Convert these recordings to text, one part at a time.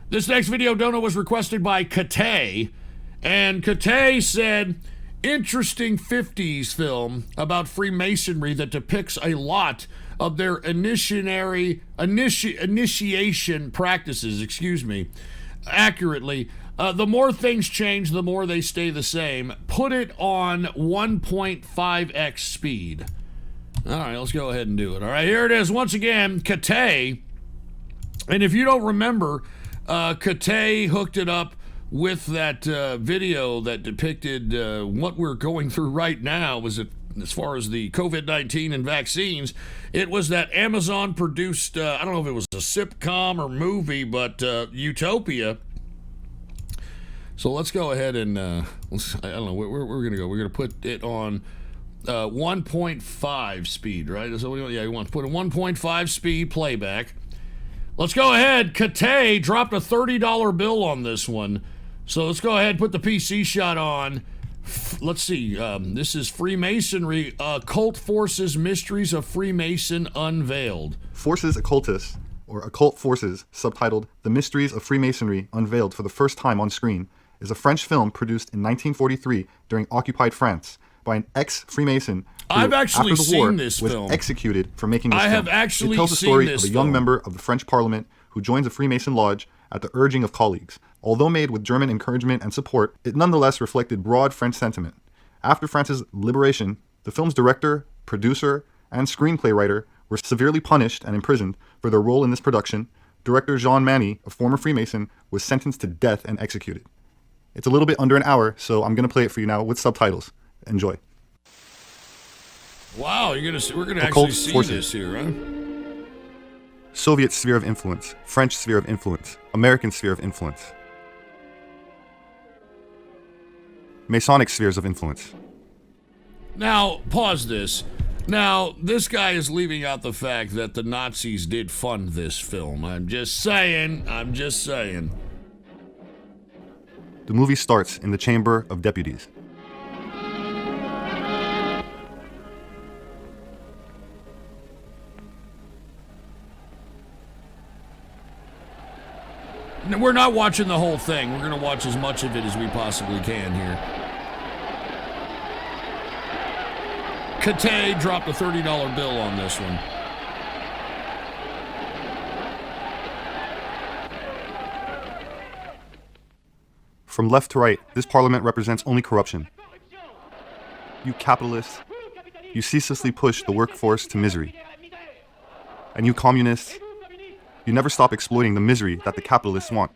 This next video dono was requested by Kate, and Kate said, interesting 50s film about Freemasonry that depicts a lot of their initiation practices, accurately. The more things change, the more they stay the same. Put it on 1.5x speed. All right, let's go ahead and do it. All right, here it is. Once again, Kate. And if you don't remember, Kate hooked it up with that video that depicted what we're going through right now. Was it, as far as the COVID-19 and vaccines, it was that Amazon produced, I don't know if it was a sitcom or movie, but Utopia. So let's go ahead and, I don't know, we're going to go. We're going to put it on 1.5 speed, right? So we want to put a 1.5 speed playback. Let's go ahead. Kate dropped a $30 bill on this one. So let's go ahead, put the PC shot on. Let's see. This is Freemasonry, Occult Forces, Mysteries of Freemason Unveiled. Forces Occultus, or Occult Forces, subtitled The Mysteries of Freemasonry Unveiled for the first time on screen, is a French film produced in 1943 during occupied France by an ex-Freemason who, I've actually after the war, seen this was film. executed for making this I film. have actually It tells the seen story this of a young film. member of the French Parliament who joins a Freemason lodge at the urging of colleagues. Although made with German encouragement and support, it nonetheless reflected broad French sentiment. After France's liberation, the film's director, producer, and screenplay writer were severely punished and imprisoned for their role in this production. Director Jean Manny, a former Freemason, was sentenced to death and executed. It's a little bit under an hour, so I'm going to play it for you now with subtitles. Enjoy. Wow, we're gonna Occult actually see Forces. this here, huh? Soviet sphere of influence, French sphere of influence, American sphere of influence. Masonic spheres of influence. Now, pause this. Now, this guy is leaving out the fact that the Nazis did fund this film. I'm just saying. The movie starts in the Chamber of Deputies. No, we're not watching the whole thing. We're going to watch as much of it as we possibly can here. Kate dropped a $30 bill on this one. From left to right, this parliament represents only corruption. You capitalists, you ceaselessly push the workforce to misery. And you communists, you never stop exploiting the misery that the capitalists want.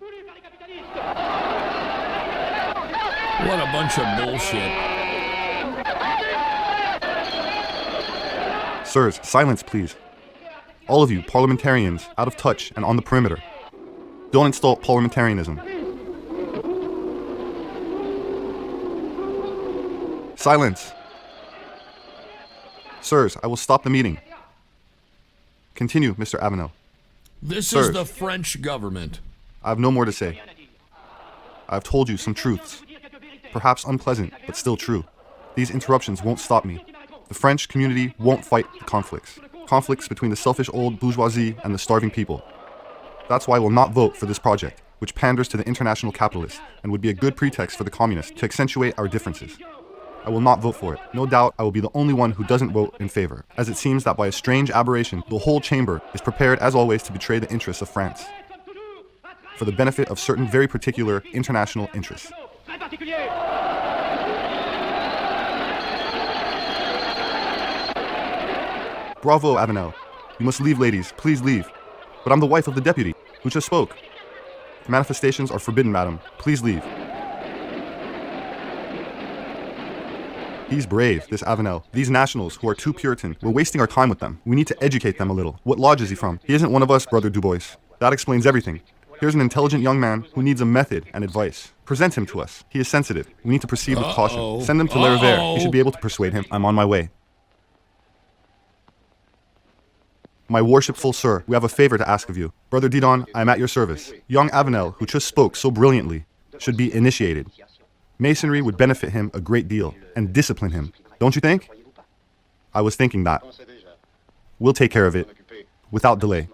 What a bunch of bullshit. Sirs, silence please. All of you parliamentarians out of touch and on the perimeter. Don't install parliamentarianism. Silence. Sirs, I will stop the meeting. Continue, Mr. Avenel. This Sirs. is the French government. I have no more to say. I have told you some truths. Perhaps unpleasant, but still true. These interruptions won't stop me. The French community won't fight the conflicts. Conflicts between the selfish old bourgeoisie and the starving people. That's why I will not vote for this project, which panders to the international capitalists and would be a good pretext for the communists to accentuate our differences. I will not vote for it. No doubt I will be the only one who doesn't vote in favor, as it seems that by a strange aberration, the whole chamber is prepared as always to betray the interests of France, for the benefit of certain very particular international interests. Bravo, Avenel. You must leave, ladies. Please leave. But I'm the wife of the deputy, who just spoke. Manifestations are forbidden, madam. Please leave. He's brave, this Avenel. These nationals who are too Puritan, we're wasting our time with them. We need to educate them a little. What lodge is he from? He isn't one of us, Brother Dubois. That explains everything. Here's an intelligent young man who needs a method and advice. Present him to us. He is sensitive. We need to proceed with caution. Send him to Le Revers. He should be able to persuade him. I'm on my way. My worshipful sir, we have a favor to ask of you. Brother Didon, I am at your service. Young Avenel, who just spoke so brilliantly, should be initiated. Masonry would benefit him a great deal and discipline him. Don't you think? I was thinking that. We'll take care of it without delay.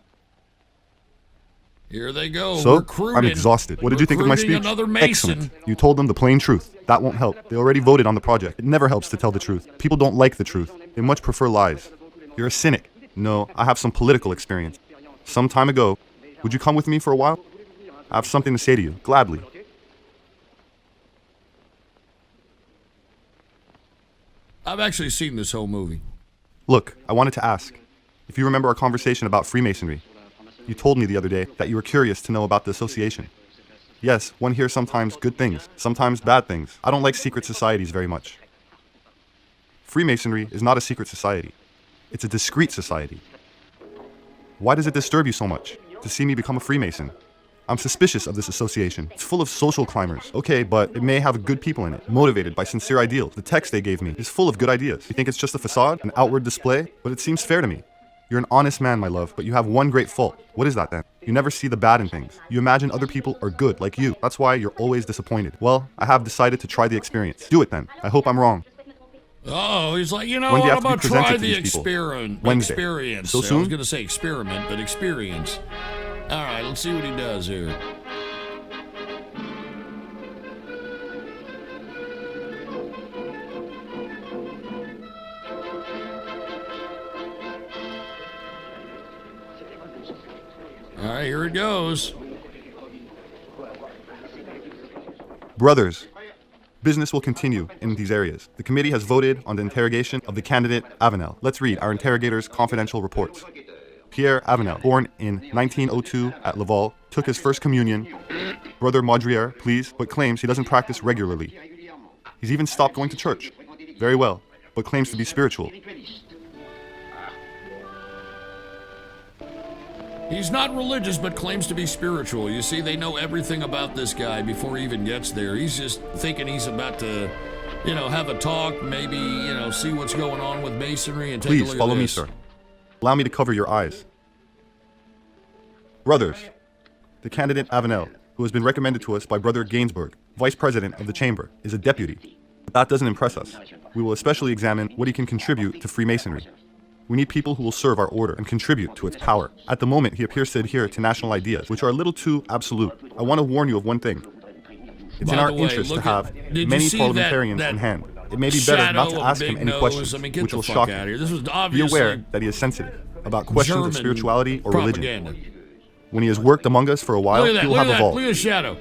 Here they go. So, Recruiting. I'm exhausted. What did you think of my Recruiting speech? Another Mason. Excellent. You told them the plain truth. That won't help. They already voted on the project. It never helps to tell the truth. People don't like the truth. They much prefer lies. You're a cynic. No, I have some political experience. Some time ago, would you come with me for a while? I have something to say to you, gladly. I've actually seen this whole movie. Look, I wanted to ask, if you remember our conversation about Freemasonry. You told me the other day that you were curious to know about the association. Yes, one hears sometimes good things, sometimes bad things. I don't like secret societies very much. Freemasonry is not a secret society. It's a discreet society. Why does it disturb you so much to see me become a Freemason? I'm suspicious of this association. It's full of social climbers. Okay, but it may have good people in it, motivated by sincere ideals. The text they gave me is full of good ideas. You think it's just a facade, an outward display? But it seems fair to me. You're an honest man, my love, but you have one great fault. What is that then? You never see the bad in things. You imagine other people are good, like you. That's why you're always disappointed. Well, I have decided to try the experience. Do it then. I hope I'm wrong. Oh, he's like, you know When do you what, have I'm to going be to try presented to the these people? experience. Wednesday. So I was soon? going to say experiment, but experience. All right, let's see what he does here. All right, here it goes. Brothers, business will continue in these areas. The committee has voted on the interrogation of the candidate Avenel. Let's read our interrogator's confidential reports. Pierre Avenel, born in 1902 at Laval, took his first communion. Brother Maudrier, please, but claims he doesn't practice regularly. He's even stopped going to church. Very well, but claims to be spiritual. He's not religious, but claims to be spiritual. You see, they know everything about this guy before he even gets there. He's just thinking he's about to, have a talk, maybe, see what's going on with Masonry and take a Please look follow at me, this. sir. Allow me to cover your eyes. Brothers, the candidate Avenel, who has been recommended to us by Brother Gainsbourg, Vice President of the Chamber, is a deputy. But that doesn't impress us. We will especially examine what he can contribute to Freemasonry. We need people who will serve our order and contribute to its power. At the moment, he appears to adhere to national ideas, which are a little too absolute. I want to warn you of one thing. It's in our interest to have many parliamentarians in hand. It may be better not to ask him any questions, which will shock him. This was Be obviously aware that he is sensitive about questions German of spirituality or propaganda. religion. When he has worked among us for a while, Look at that, he will look have at that, evolved. look at the shadow.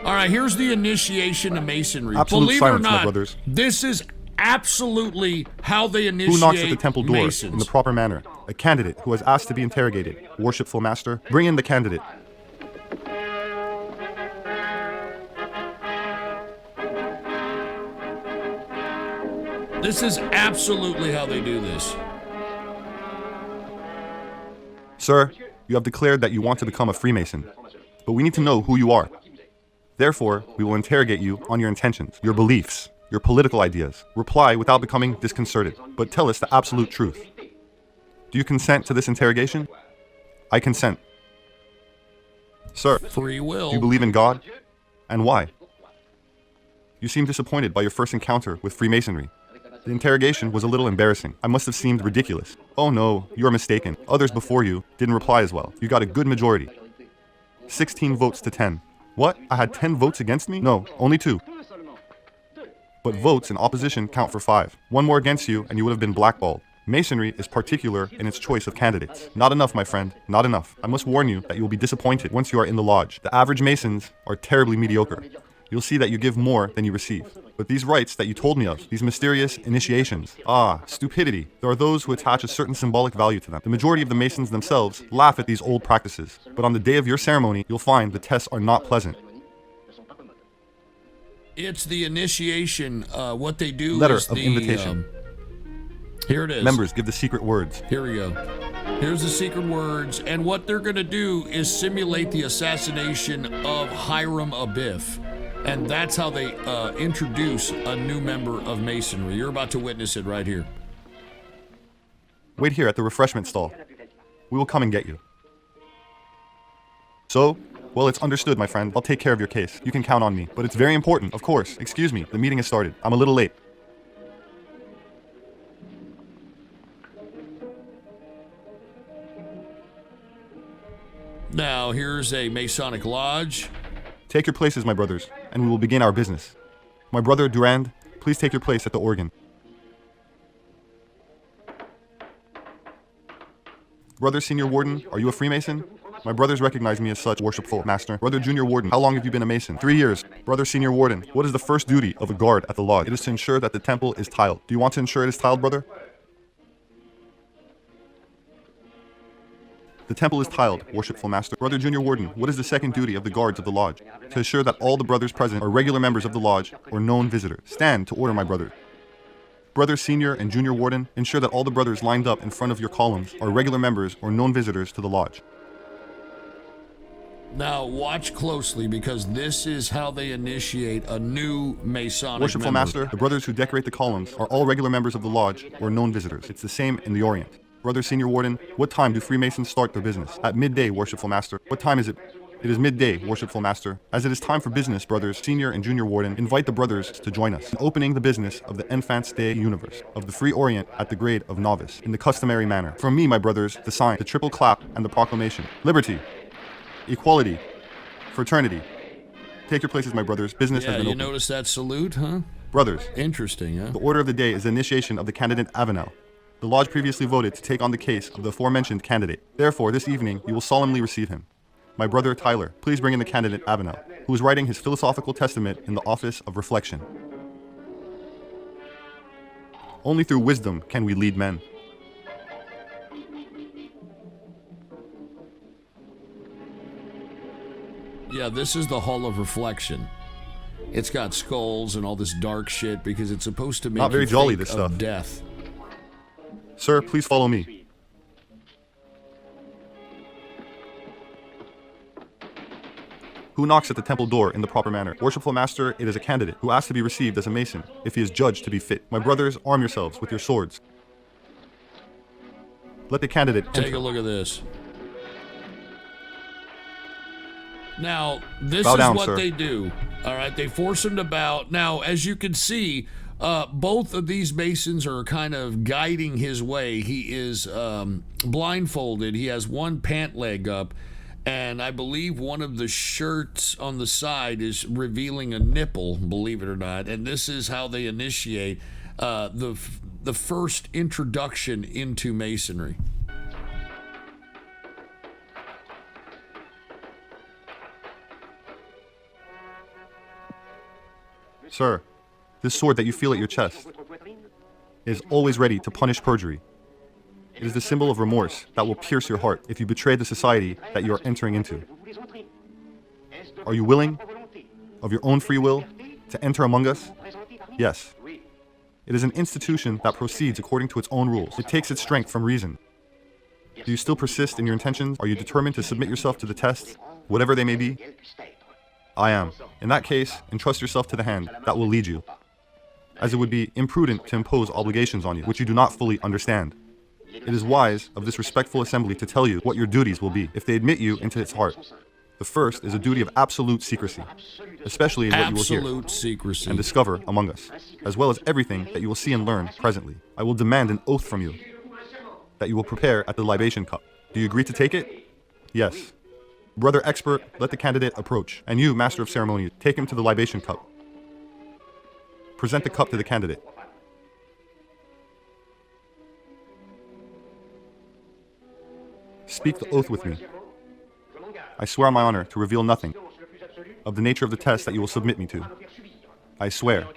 All right, here's the initiation of Masonry. Absolute Believe silence, it or my not, brothers. this is absolutely how they initiate Who knocks at the temple door Masons. in the proper manner? A candidate who has asked to be interrogated. Worshipful master, bring in the candidate. This is absolutely how they do this. Sir, you have declared that you want to become a Freemason, but we need to know who you are. Therefore, we will interrogate you on your intentions, your beliefs, your political ideas. Reply without becoming disconcerted, but tell us the absolute truth. Do you consent to this interrogation? I consent. Sir, Free will. do you believe in God? And why? You seem disappointed by your first encounter with Freemasonry. The interrogation was a little embarrassing. I must have seemed ridiculous. Oh no, you're mistaken. Others before you didn't reply as well. You got a good majority. 16 votes to 10. What? I had 10 votes against me? No, only 2. But votes in opposition count for 5. One more against you and you would have been blackballed. Masonry is particular in its choice of candidates. Not enough, my friend, not enough. I must warn you that you will be disappointed once you are in the lodge. The average Masons are terribly mediocre. You'll see that you give more than you receive. But these rites that you told me of, these mysterious initiations, stupidity. There are those who attach a certain symbolic value to them. The majority of the Masons themselves laugh at these old practices. But on the day of your ceremony, you'll find the tests are not pleasant. It's the initiation. What they do Letter is of the invitation. Here it is. Members give the secret words. Here we go. Here's the secret words, and what they're going to do is simulate the assassination of Hiram Abiff, and that's how they introduce a new member of Masonry. You're about to witness it right here. Wait here at the refreshment stall. We will come and get you. So, well, it's understood, my friend. I'll take care of your case. You can count on me. But it's very important, of course. Excuse me, the meeting has started. I'm a little late. Now, here's a Masonic lodge. Take your places, my brothers, and we will begin our business. My brother Durand, please take your place at the organ. Brother Senior Warden, are you a Freemason? My brothers recognize me as such, Worshipful Master. Brother Junior Warden, how long have you been a Mason? 3 years. Brother Senior Warden, what is the first duty of a guard at the lodge? It is to ensure that the temple is tiled. Do you want to ensure it is tiled, brother? The temple is tiled, Worshipful Master. Brother Junior Warden, what is the second duty of the guards of the lodge? To ensure that all the brothers present are regular members of the lodge or known visitors. Stand to order, my brother. Brother Senior and Junior Warden, ensure that all the brothers lined up in front of your columns are regular members or known visitors to the lodge. Now, watch closely, because this is how they initiate a new Masonic Worshipful member. Master, the brothers who decorate the columns are all regular members of the lodge or known visitors. It's the same in the Orient. Brother Senior Warden, what time do Freemasons start their business? At midday, Worshipful Master. What time is it? It is midday, Worshipful Master. As it is time for business, brothers Senior and Junior Warden, invite the brothers to join us in opening the business of the Enfants de Universe of the Free Orient at the grade of novice in the customary manner. From me, my brothers, the sign, the triple clap, and the proclamation. Liberty, equality, fraternity. Take your places, my brothers. Business has Yeah, been you opened. notice that salute, huh? Brothers, Interesting, huh? the order of the day is the initiation of the candidate Avenel. The lodge previously voted to take on the case of the aforementioned candidate. Therefore, this evening, you will solemnly receive him. My brother Tyler, please bring in the candidate Avenel, who is writing his philosophical testament in the office of reflection. Only through wisdom can we lead men. Yeah, this is the Hall of Reflection. It's got skulls and all this dark shit because it's supposed to make Not very you jolly, think this of stuff. death. Sir, please follow me. Who knocks at the temple door in the proper manner? Worshipful Master, it is a candidate who asks to be received as a Mason, if he is judged to be fit. My brothers, arm yourselves with your swords. Let the candidate Take enter. a look at this. Now, this Bow is down, what sir. they do. All right, they force him to bow. Now, as you can see, both of these Masons are kind of guiding his way. He is blindfolded. He has one pant leg up, and I believe one of the shirts on the side is revealing a nipple, believe it or not. And this is how they initiate the first introduction into Masonry. Sir, this sword that you feel at your chest is always ready to punish perjury. It is the symbol of remorse that will pierce your heart if you betray the society that you are entering into. Are you willing, of your own free will, to enter among us? Yes. It is an institution that proceeds according to its own rules. It takes its strength from reason. Do you still persist in your intentions? Are you determined to submit yourself to the tests, whatever they may be? I am. In that case, entrust yourself to the hand that will lead you, as it would be imprudent to impose obligations on you, which you do not fully understand. It is wise of this respectful assembly to tell you what your duties will be if they admit you into its heart. The first is a duty of absolute secrecy, especially in what you will hear Absolute secrecy. and discover among us, as well as everything that you will see and learn presently. I will demand an oath from you that you will prepare at the libation cup. Do you agree to take it? Yes. Brother expert, let the candidate approach, and you, master of ceremonies, take him to the libation cup. Present the cup to the candidate. Speak the oath with me. I swear on my honor to reveal nothing of the nature of the test that you will submit me to. I swear.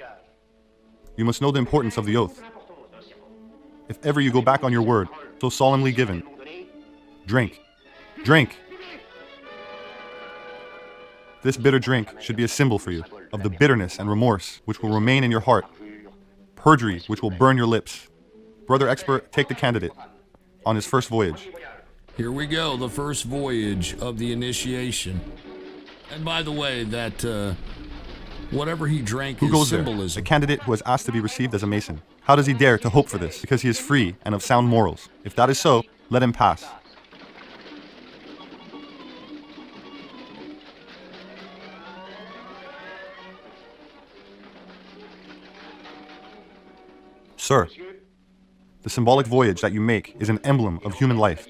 You must know the importance of the oath. If ever you go back on your word, so solemnly given, drink. Drink! This bitter drink should be a symbol for you of the bitterness and remorse which will remain in your heart, perjury which will burn your lips. Brother expert, take the candidate on his first voyage. Here we go, the first voyage of the initiation. And by the way, that whatever he drank Who is goes there? symbolism. A candidate who has asked to be received as a Mason. How does he dare to hope for this? Because he is free and of sound morals. If that is so, let him pass. Sir, the symbolic voyage that you make is an emblem of human life.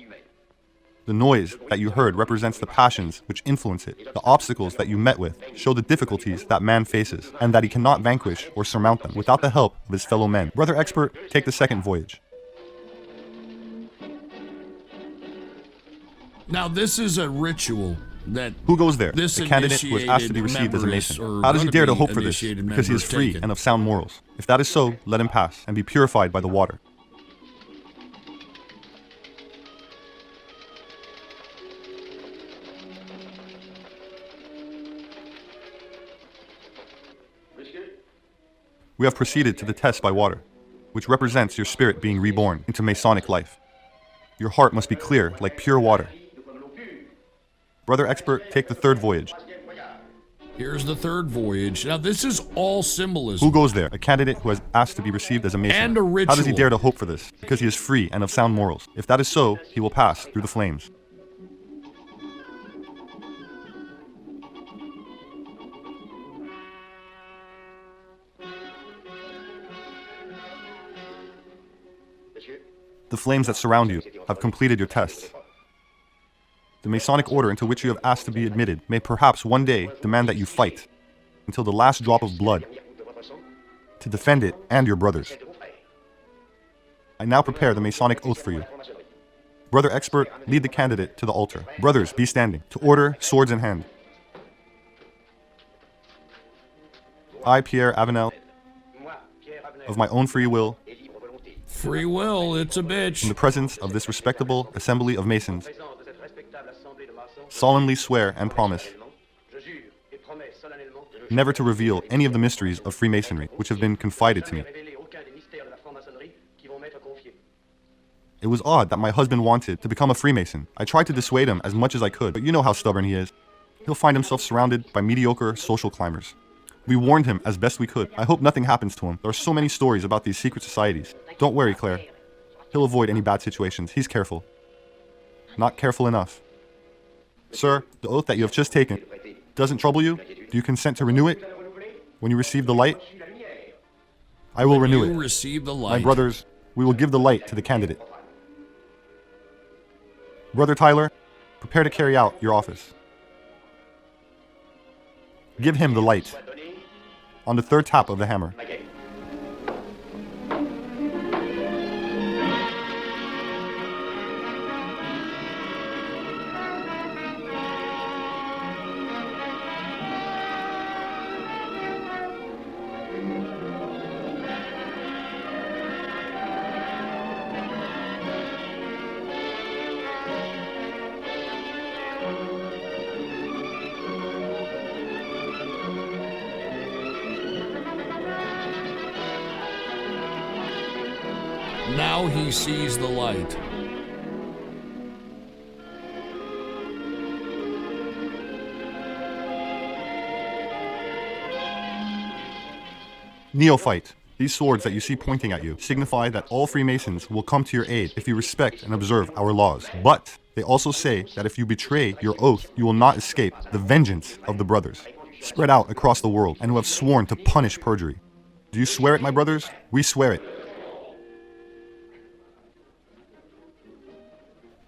The noise that you heard represents the passions which influence it. The obstacles that you met with show the difficulties that man faces, and that he cannot vanquish or surmount them without the help of his fellow men. Brother Expert, take the second voyage. Now, this is a ritual that... Who goes there? This the candidate who is asked to be received as a Mason. How does he dare to hope for this? Because he is free and of sound morals. If that is so, let him pass and be purified by the water. We have proceeded to the test by water, which represents your spirit being reborn into Masonic life. Your heart must be clear like pure water. Brother Expert, take the third voyage. Here's the third voyage. Now, this is all symbolism. Who goes there? A candidate who has asked to be received as a Mason. And a ritual. How does he dare to hope for this? Because he is free and of sound morals. If that is so, he will pass through the flames. The flames that surround you have completed your tests. The Masonic order into which you have asked to be admitted may perhaps one day demand that you fight until the last drop of blood to defend it and your brothers. I now prepare the Masonic oath for you. Brother Expert, lead the candidate to the altar. Brothers, be standing. To order, swords in hand. I, Pierre Avenel, of my own free will, Free will, it's a bitch. in the presence of this respectable assembly of Masons, solemnly swear and promise never to reveal any of the mysteries of Freemasonry which have been confided to me. It was odd that my husband wanted to become a Freemason. I tried to dissuade him as much as I could, but you know how stubborn he is. He'll find himself surrounded by mediocre social climbers. We warned him as best we could. I hope nothing happens to him. There are so many stories about these secret societies. Don't worry, Claire. He'll avoid any bad situations. He's careful. Not careful enough. Sir, the oath that you have just taken doesn't trouble you? Do you consent to renew it? When you receive the light? I will renew it. Receive the light. My brothers, we will give the light to the candidate. Brother Tyler, prepare to carry out your office. Give him the light. On the third tap of the hammer. Now he sees the light. Neophyte, these swords that you see pointing at you signify that all Freemasons will come to your aid if you respect and observe our laws. But they also say that if you betray your oath, you will not escape the vengeance of the brothers, spread out across the world, and who have sworn to punish perjury. Do you swear it, my brothers? We swear it.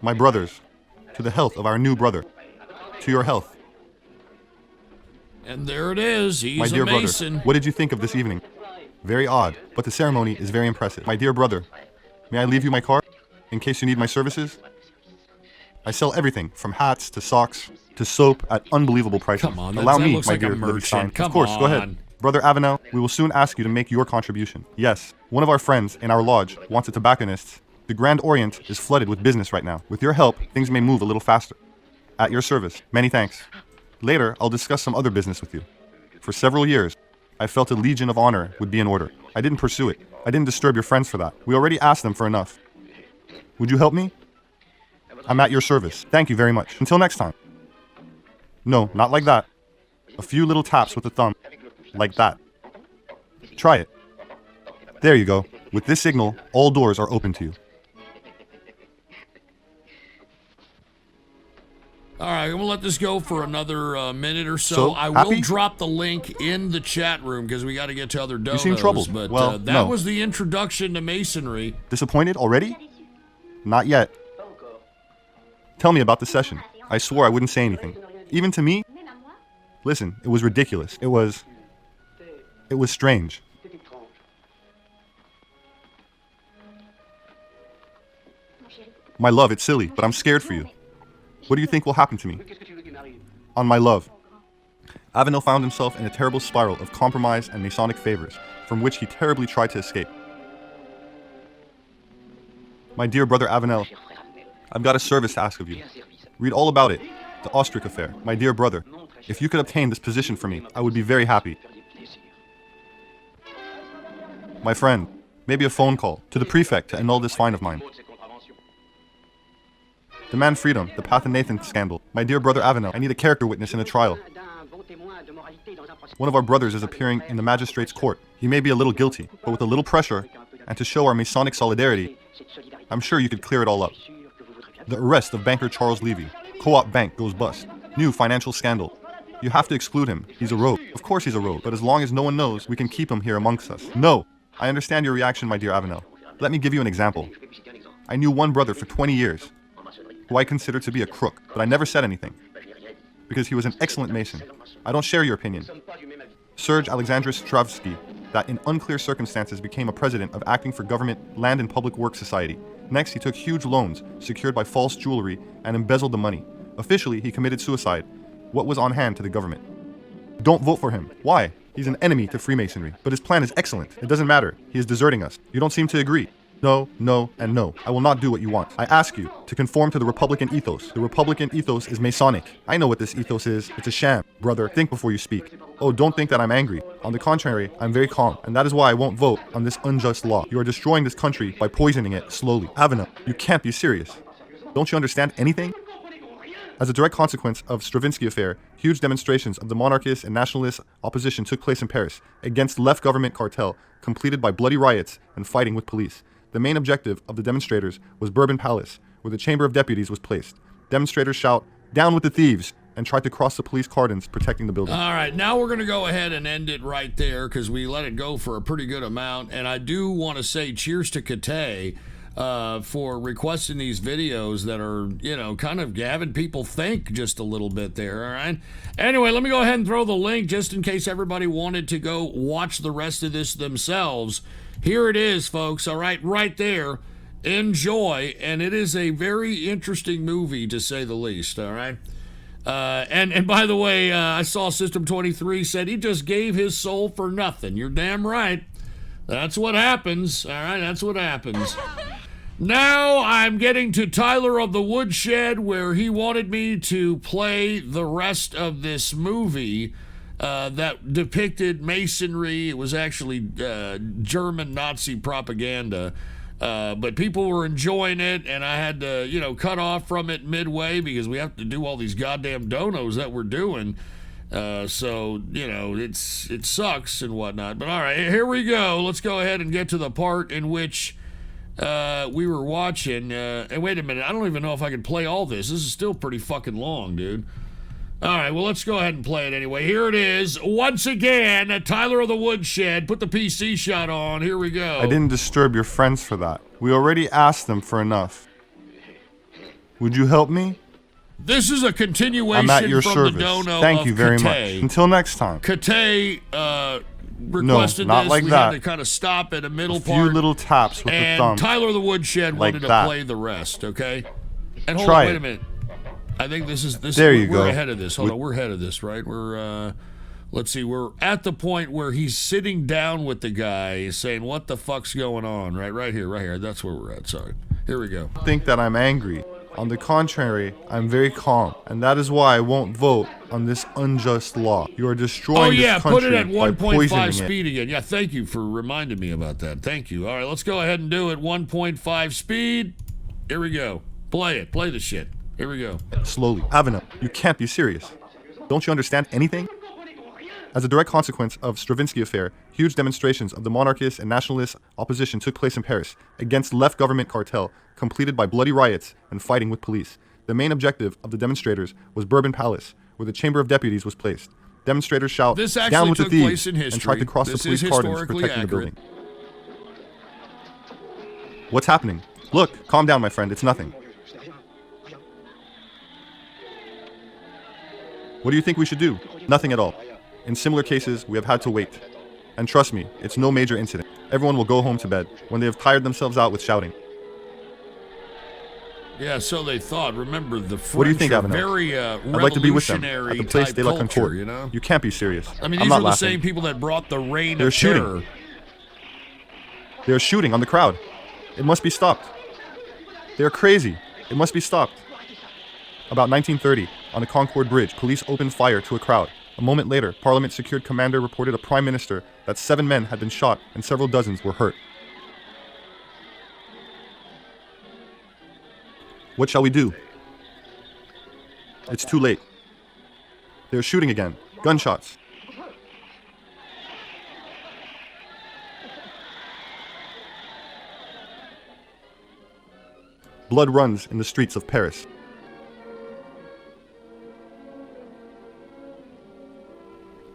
My brothers, to the health of our new brother, to your health. And there it is. He's my dear a Mason. Brother, what did you think of this evening? Very odd, but the ceremony is very impressive. My dear brother, may I leave you my card in case you need my services? I sell everything from hats to socks to soap at unbelievable prices. Come on, allow me, looks my like dear a merchant. Of course, Come go ahead. on. Brother Avenel, we will soon ask you to make your contribution. Yes, one of our friends in our lodge wants a tobacconist. The Grand Orient is flooded with business right now. With your help, things may move a little faster. At your service. Many thanks. Later, I'll discuss some other business with you. For several years, I felt a Legion of Honor would be in order. I didn't pursue it. I didn't disturb your friends for that. We already asked them for enough. Would you help me? I'm at your service. Thank you very much. Until next time. No, not like that. A few little taps with the thumb. Like that. Try it. There you go. With this signal, all doors are open to you. All right, we'll let this go for another minute or so. So, I will happy? drop the link in the chat room because we got to get to other donos. You seem troubled. But Well, that no. was the introduction to Masonry. Disappointed already? Not yet. Tell me about the session. I swore I wouldn't say anything. Even to me? Listen, it was ridiculous. It was strange. My love, it's silly, but I'm scared for you. What do you think will happen to me? On my love. Avenel found himself in a terrible spiral of compromise and Masonic favors, from which he terribly tried to escape. My dear brother Avenel, I've got a service to ask of you. Read all about it, the Ostrich affair. My dear brother, if you could obtain this position for me, I would be very happy. My friend, maybe a phone call to the prefect to annul this fine of mine. Demand freedom, the Pathanathan scandal. My dear brother Avenel, I need a character witness in a trial. One of our brothers is appearing in the magistrate's court. He may be a little guilty, but with a little pressure, and to show our Masonic solidarity, I'm sure you could clear it all up. The arrest of banker Charles Levy. Co-op bank goes bust. New financial scandal. You have to exclude him. He's a rogue. Of course he's a rogue, but as long as no one knows, we can keep him here amongst us. No! I understand your reaction, my dear Avenel. Let me give you an example. I knew one brother for 20 years, who I considered to be a crook, but I never said anything, because he was an excellent Mason. I don't share your opinion. Serge Alexandrovich Stravsky, that in unclear circumstances became a president of Acting for Government Land and Public Works Society. Next, he took huge loans, secured by false jewelry, and embezzled the money. Officially, he committed suicide. What was on hand to the government? Don't vote for him. Why? He's an enemy to Freemasonry. But his plan is excellent. It doesn't matter. He is deserting us. You don't seem to agree. No, no, and no. I will not do what you want. I ask you to conform to the Republican ethos. The Republican ethos is Masonic. I know what this ethos is. It's a sham. Brother, think before you speak. Oh, don't think that I'm angry. On the contrary, I'm very calm. And that is why I won't vote on this unjust law. You are destroying this country by poisoning it slowly. Avenel, you can't be serious. Don't you understand anything? As a direct consequence of Stravinsky affair, huge demonstrations of the monarchist and nationalist opposition took place in Paris against left government cartel, completed by bloody riots and fighting with police. The main objective of the demonstrators was Bourbon Palace, where the Chamber of Deputies was placed. Demonstrators shout, "Down with the thieves!" and tried to cross the police cordons protecting the building. All right, now we're going to go ahead and end it right there because we let it go for a pretty good amount. And I do want to say cheers to Kate for requesting these videos that are, you know, kind of having people think just a little bit there, all right? Anyway, let me go ahead and throw the link just in case everybody wanted to go watch the rest of this themselves. Here it is, folks, all right, right there. Enjoy, and it is a very interesting movie, to say the least, all right? And by the way, I saw System 23 said he just gave his soul for nothing. You're damn right. That's what happens, all right? That's what happens. Now I'm getting to Tyler of the Woodshed, where he wanted me to play the rest of this movie that depicted Masonry. It was actually German Nazi propaganda. But people were enjoying it, and I had to, you know, cut off from it midway because we have to do all these goddamn donos that we're doing. So, you know, it sucks and whatnot. But all right, here we go. Let's go ahead and get to the part in which we were watching. And wait a minute, I don't even know if I can play all this. This is still pretty fucking long, dude. All right, well, let's go ahead and play it anyway. Here it is. Once again, Tyler of the Woodshed. Put the PC shot on. Here we go. I didn't disturb your friends for that. We already asked them for enough. Would you help me? This is a continuation I'm at your from service. the dono Thank of you very Kate. much. Until next time. Kate requested not this. like we that. had to kind of stop at a middle A few part. little taps with And the thumb. Tyler the Woodshed like wanted that. to play the rest, okay? And hold Try on, wait it. a minute. I think this. There you we're go. ahead of this. Hold on, we're ahead of this, right? We're let's see, we're at the point where he's sitting down with the guy saying, "What the fuck's going on?" Right here. That's where we're at. Sorry. Here we go. Think that I'm angry. On the contrary, I'm very calm, and that is why I won't vote on this unjust law. You are destroying this country put it at by 1.5 poisoning speed again. Yeah, thank you for reminding me about that. Thank you. All right, let's go ahead and do it. 1.5 speed. Here we go. Play it. Play the shit. Here we go. Slowly. Avenel, you can't be serious. Don't you understand anything? As a direct consequence of Stravinsky affair, huge demonstrations of the monarchist and nationalist opposition took place in Paris against left government cartel, completed by bloody riots and fighting with police. The main objective of the demonstrators was Bourbon Palace, where the Chamber of Deputies was placed. Demonstrators shout, This actually "Down with the took thieves!" place in history. and tried to cross This the police is cordons historically protecting accurate. the building. What's happening? Look, calm down, my friend. It's nothing. What do you think we should do? Nothing at all. In similar cases, we have had to wait. And trust me, it's no major incident. Everyone will go home to bed when they have tired themselves out with shouting. Yeah, so they thought. Remember, the French What do you think, are Avenel? very I'd like to be with them revolutionary at the Place type de la culture, Concorde. you know? You can't be serious. I mean, I'm these not are the laughing. same people that brought the reign They're of shooting. terror. They're shooting on the crowd. It must be stopped. They're crazy. It must be stopped. About 1930, on the Concorde Bridge, police opened fire to a crowd. A moment later, Parliament Secured Commander reported a Prime Minister that 7 men had been shot and several dozens were hurt. What shall we do? It's too late. They're shooting again. Gunshots. Blood runs in the streets of Paris.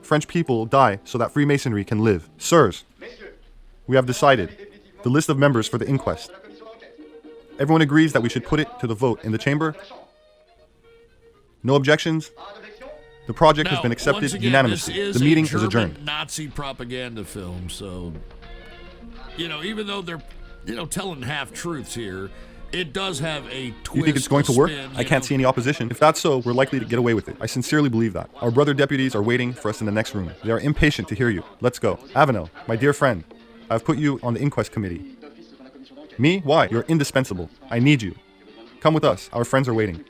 French people die so that Freemasonry can live. Sirs, we have decided the list of members for the inquest. Everyone agrees that we should put it to the vote in the chamber. No objections? The project has been accepted once again, unanimously. This is The meeting a is German adjourned. Nazi propaganda film, so even though they're telling half truths here, it does have a twist. You think it's going to work? spin, I can't see any opposition. If that's so, we're likely to get away with it. I sincerely believe that. Our brother deputies are waiting for us in the next room. They are impatient to hear you. Let's go. Avenel, my dear friend, I've put you on the inquest committee. Me? Why? You're indispensable. I need you. Come with us. Our friends are waiting.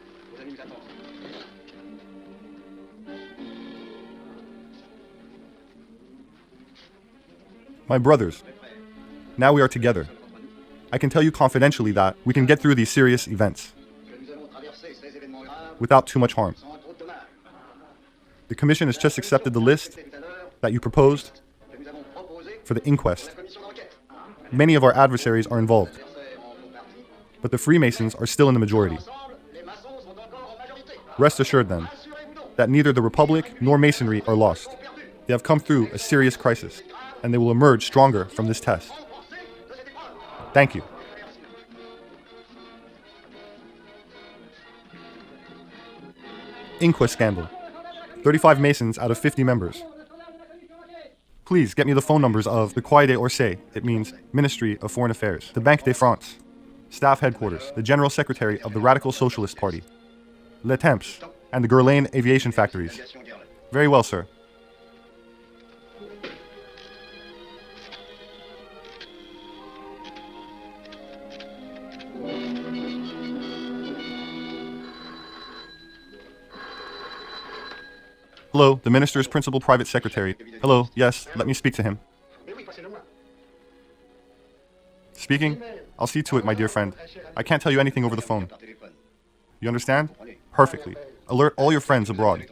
My brothers, now we are together. I can tell you confidentially that we can get through these serious events without too much harm. The commission has just accepted the list that you proposed for the inquest. Many of our adversaries are involved, but the Freemasons are still in the majority. Rest assured then that neither the Republic nor Masonry are lost. They have come through a serious crisis, and they will emerge stronger from this test. Thank you. Inquest scandal. 35 Masons out of 50 members. Please get me the phone numbers of the Quai d'Orsay, it means Ministry of Foreign Affairs, the Banque de France, Staff Headquarters, the General Secretary of the Radical Socialist Party, Le Temps, and the Guerlain Aviation Factories. Very well, sir. Hello, the minister's principal private secretary. Hello, yes, let me speak to him. Speaking? I'll see to it, my dear friend. I can't tell you anything over the phone. You understand? Perfectly. Alert all your friends abroad.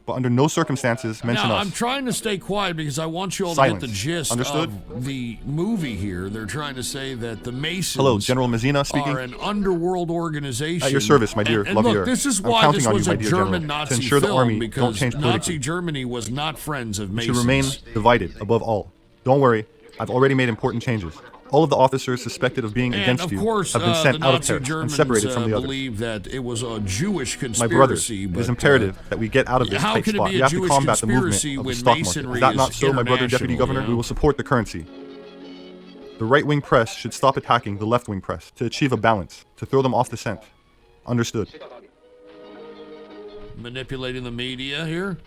But under no circumstances mention now, us. I'm trying to stay quiet because I want you all Silence. to get the gist Understood? of the movie here. They're trying to say that the Masons Hello, General Mazzina speaking. are an underworld organization. At your service, my dear and Lavier. look, this is I'm why counting this on you, was my a dear German General, Nazi to ensure the film army because don't change politically. Nazi Germany was not friends of We Masons. should remain divided above all. Don't worry, I've already made important changes. All of the officers suspected of being And against of you course, have been sent the out of Nazi Paris and Germans separated from the others. believe that it was a Jewish My conspiracy. brothers, it but, is imperative that we get out of this how tight can it spot. be a We have to Jewish combat the movement conspiracy of the when stock market. Masonry Is that is not so, my brother Deputy international, Governor? you know? We will support the currency. The right-wing press should stop attacking the left-wing press to achieve a balance, to throw them off the scent. Understood. Manipulating the media here?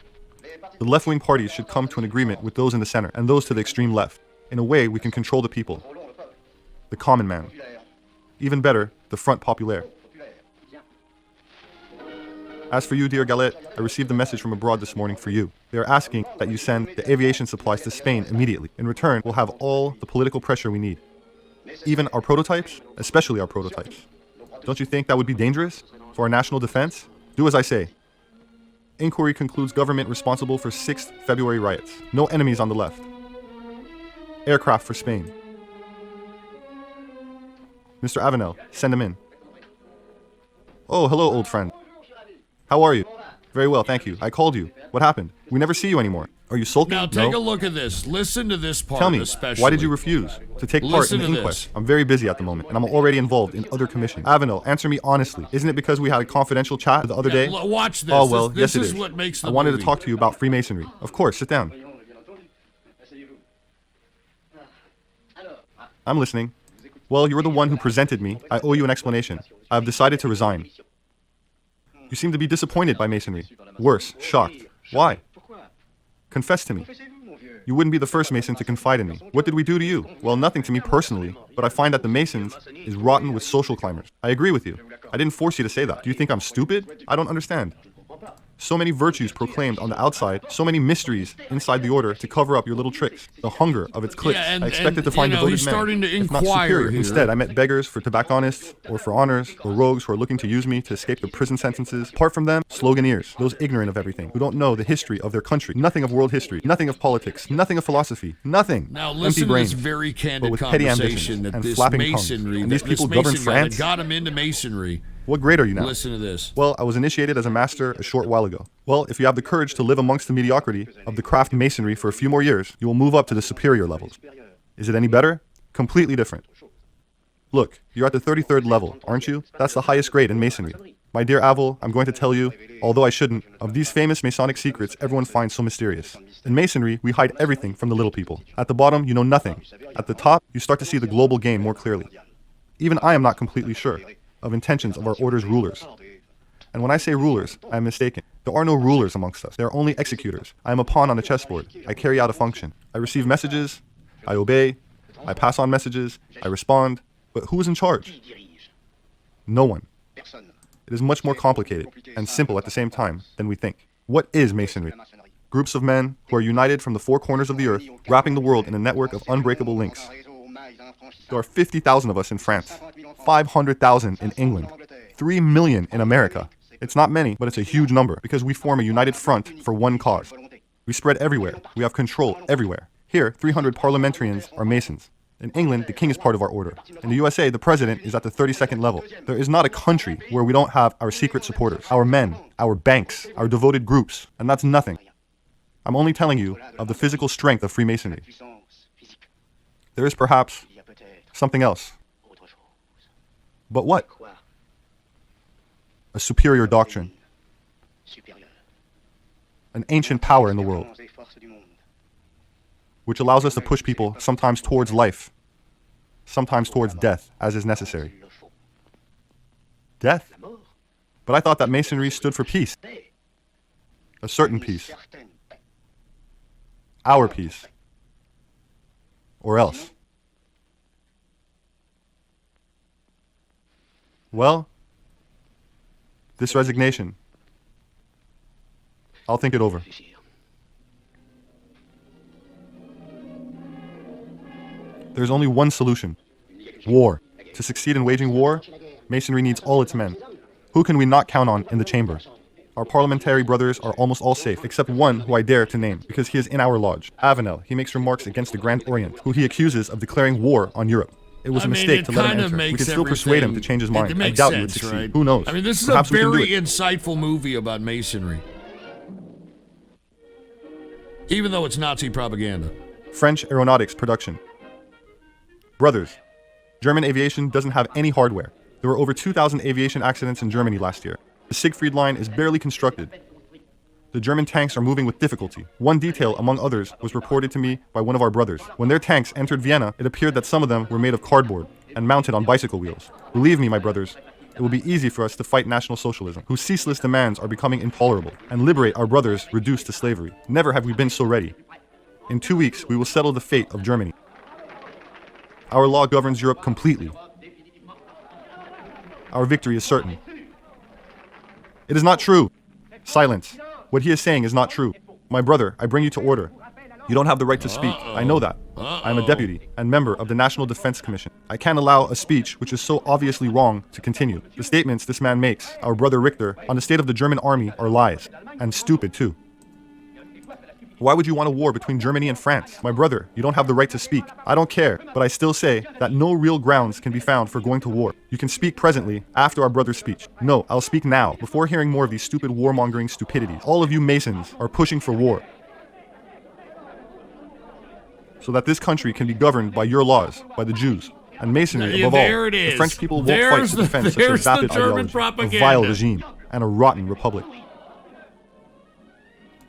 The left-wing parties should come to an agreement with those in the center and those to the extreme left. In a way, we can control the people. The common man. Even better, the Front Populaire. As for you, dear Galette, I received a message from abroad this morning for you. They are asking that you send the aviation supplies to Spain immediately. In return, we'll have all the political pressure we need. Even our prototypes, especially our prototypes. Don't you think that would be dangerous for our national defense? Do as I say. Inquiry concludes government responsible for 6th February riots. No enemies on the left. Aircraft for Spain. Mr. Avenel, send him in. Oh, hello, old friend. How are you? Very well, thank you. I called you. What happened? We never see you anymore. Are you sulking? Now take No? a look at this. Listen to this part. Tell me, especially. why did you refuse to take part Listen in the to inquest? this. I'm very busy at the moment, and I'm already involved in other commissions. Avenel, answer me honestly. Isn't it because we had a confidential chat the other day? Watch this. Oh, well, this yes it is is. what makes the I wanted movie. to talk to you about Freemasonry. Of course, sit down. I'm listening. Well, you're the one who presented me. I owe you an explanation. I have decided to resign. You seem to be disappointed by Masonry. Worse, shocked. Why? Confess to me. You wouldn't be the first Mason to confide in me. What did we do to you? Well, nothing to me personally, but I find that the Masons is rotten with social climbers. I agree with you. I didn't force you to say that. Do you think I'm stupid? I don't understand. So many virtues proclaimed on the outside, so many mysteries inside the order to cover up your little tricks. The hunger of its cliques. Yeah, and- I expected and, to find you know, devoted he's men, starting to if not inquire superior. here. Instead, I met beggars for tobacconists, or for honors, or rogues who are looking to use me to escape the prison sentences. Apart from them, sloganeers, those ignorant of everything, who don't know the history of their country, nothing of world history, nothing of politics, nothing of philosophy, nothing. Now Empty listen to brains, this very but candid with petty conversation ambitions that and this flapping tongues. masonry, And these that this people govern mason guy France? that got him into masonry. What grade are you now? Listen to this. Well, I was initiated as a master a short while ago. Well, if you have the courage to live amongst the mediocrity of the craft masonry for a few more years, you will move up to the superior levels. Is it any better? Completely different. Look, you're at the 33rd level, aren't you? That's the highest grade in masonry. My dear Avel, I'm going to tell you, although I shouldn't, of these famous Masonic secrets everyone finds so mysterious. In masonry, we hide everything from the little people. At the bottom, you know nothing. At the top, you start to see the global game more clearly. Even I am not completely sure of intentions of our order's rulers. And when I say rulers, I am mistaken. There are no rulers amongst us. There are only executors. I am a pawn on a chessboard. I carry out a function. I receive messages. I obey. I pass on messages. I respond. But who is in charge? No one. It is much more complicated and simple at the same time than we think. What is Masonry? Groups of men who are united from the four corners of the earth, wrapping the world in a network of unbreakable links. There are 50,000 of us in France, 500,000 in England, 3 million in America. It's not many, but it's a huge number because we form a united front for one cause. We spread everywhere. We have control everywhere. Here, 300 parliamentarians are Masons. In England, the king is part of our order. In the USA, the president is at the 32nd level. There is not a country where we don't have our secret supporters, our men, our banks, our devoted groups, and that's nothing. I'm only telling you of the physical strength of Freemasonry. There is perhaps something else. But what? A superior doctrine. An ancient power in the world, which allows us to push people sometimes towards life, sometimes towards death, as is necessary. Death? But I thought that Masonry stood for peace. A certain peace. Our peace. Or else. Well, this resignation, I'll think it over. There's only one solution. War. To succeed in waging war, Masonry needs all its men. Who can we not count on in the chamber? Our parliamentary brothers are almost all safe, except one who I dare to name, because he is in our lodge. Avenel, he makes remarks against the Grand Orient, who he accuses of declaring war on Europe. It was a mistake to let him enter. We could still persuade him to change his mind. I doubt you would succeed. Right? Who knows? I mean, this is Perhaps a we can do very it. insightful movie about Masonry. Even though it's Nazi propaganda. French aeronautics production. Brothers, German aviation doesn't have any hardware. There were over 2,000 aviation accidents in Germany last year. The Siegfried line is barely constructed. The German tanks are moving with difficulty. One detail, among others, was reported to me by one of our brothers. When their tanks entered Vienna, it appeared that some of them were made of cardboard and mounted on bicycle wheels. Believe me, my brothers, it will be easy for us to fight National Socialism, whose ceaseless demands are becoming intolerable, and liberate our brothers reduced to slavery. Never have we been so ready. In 2 weeks, we will settle the fate of Germany. Our law governs Europe completely. Our victory is certain. It is not true. Silence. What he is saying is not true. My brother, I bring you to order. You don't have the right to speak. I know that. I am a deputy and member of the National Defense Commission. I can't allow a speech which is so obviously wrong to continue. The statements this man makes, our brother Richter, on the state of the German army are lies. And stupid too. Why would you want a war between Germany and France? My brother, you don't have the right to speak. I don't care, but I still say that no real grounds can be found for going to war. You can speak presently, after our brother's speech. No, I'll speak now, before hearing more of these stupid warmongering stupidities. All of you Masons are pushing for war, so that this country can be governed by your laws, by the Jews. And Masonry, above all, the French people won't fight to defend such a vapid ideology, a vile regime, and a rotten republic.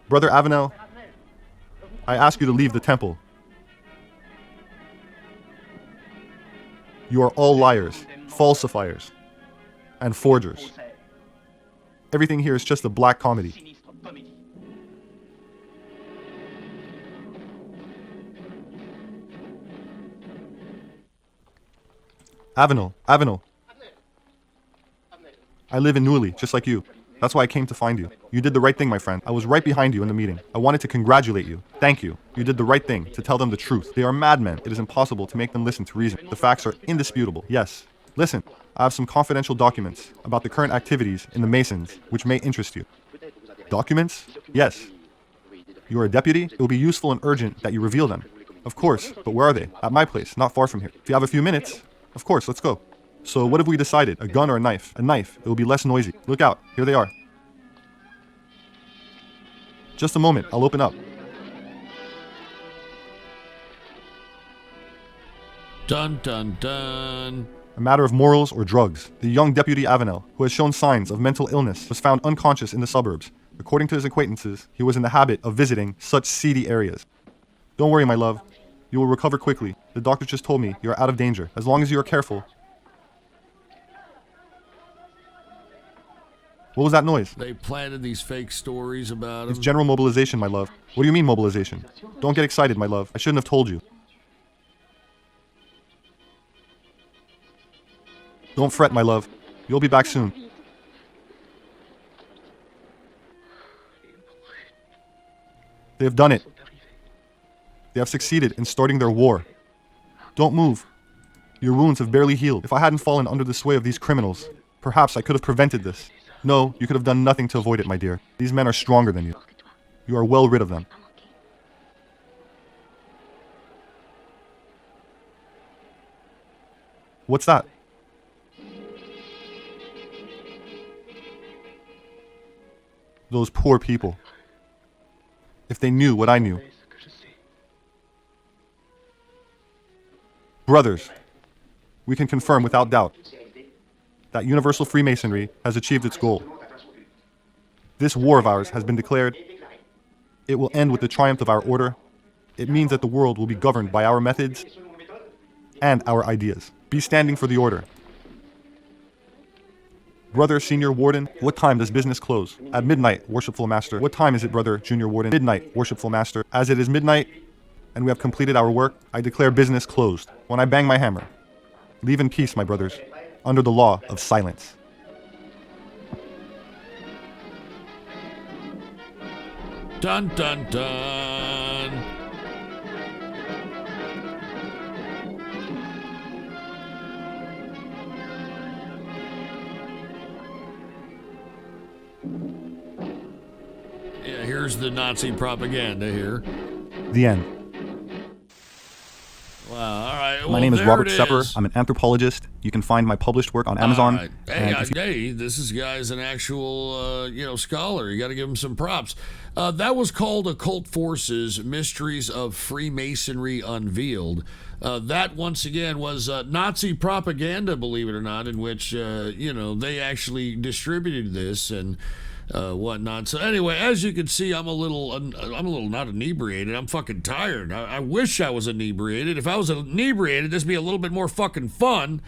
Brother Avenel, I ask you to leave the temple. You are all liars, falsifiers, and forgers. Everything here is just a black comedy. Avenel. I live in Neuilly, just like you. That's why I came to find you. You did the right thing, my friend. I was right behind you in the meeting. I wanted to congratulate you. Thank you. You did the right thing, to tell them the truth. They are madmen. It is impossible to make them listen to reason. The facts are indisputable. Yes. Listen, I have some confidential documents about the current activities in the Masons, which may interest you. Documents? Yes. You are a deputy? It will be useful and urgent that you reveal them. Of course, but where are they? At my place, not far from here. If you have a few minutes, of course, let's go. So what have we decided? A gun or a knife? A knife. It will be less noisy. Look out. Here they are. Just a moment. I'll open up. Dun, dun, dun. A matter of morals or drugs. The young Deputy Avenel, who has shown signs of mental illness, was found unconscious in the suburbs. According to his acquaintances, he was in the habit of visiting such seedy areas. Don't worry, my love. You will recover quickly. The doctor just told me you are out of danger. As long as you are careful. What was that noise? They planted these fake stories about him. It's general mobilization, my love. What do you mean mobilization? Don't get excited, my love. I shouldn't have told you. Don't fret, my love. You'll be back soon. They have done it. They have succeeded in starting their war. Don't move. Your wounds have barely healed. If I hadn't fallen under the sway of these criminals, perhaps I could have prevented this. No, you could have done nothing to avoid it, my dear. These men are stronger than you. You are well rid of them. What's that? Those poor people. If they knew what I knew. Brothers, we can confirm without doubt that universal Freemasonry has achieved its goal. This war of ours has been declared. It will end with the triumph of our order. It means that the world will be governed by our methods and our ideas. Be standing for the order. Brother Senior Warden, what time does business close? At midnight, Worshipful Master. What time is it, Brother Junior Warden? Midnight, Worshipful Master. As it is midnight, and we have completed our work, I declare business closed. When I bang my hammer, leave in peace, my brothers, under the law of silence. Dun, dun, dun. Yeah, here's the Nazi propaganda here. The end. Wow, all right. My name is Robert Sepper. I'm an anthropologist. You can find my published work on Amazon. All right. Hey, this guy's an actual, scholar. You got to give him some props. That was called Occult Forces, Mysteries of Freemasonry Unveiled. That, once again, was Nazi propaganda, believe it or not, in which, they actually distributed this and whatnot. So anyway, as you can see, I'm a little not inebriated. I'm fucking tired. I wish I was inebriated. If I was inebriated, this would be a little bit more fucking fun.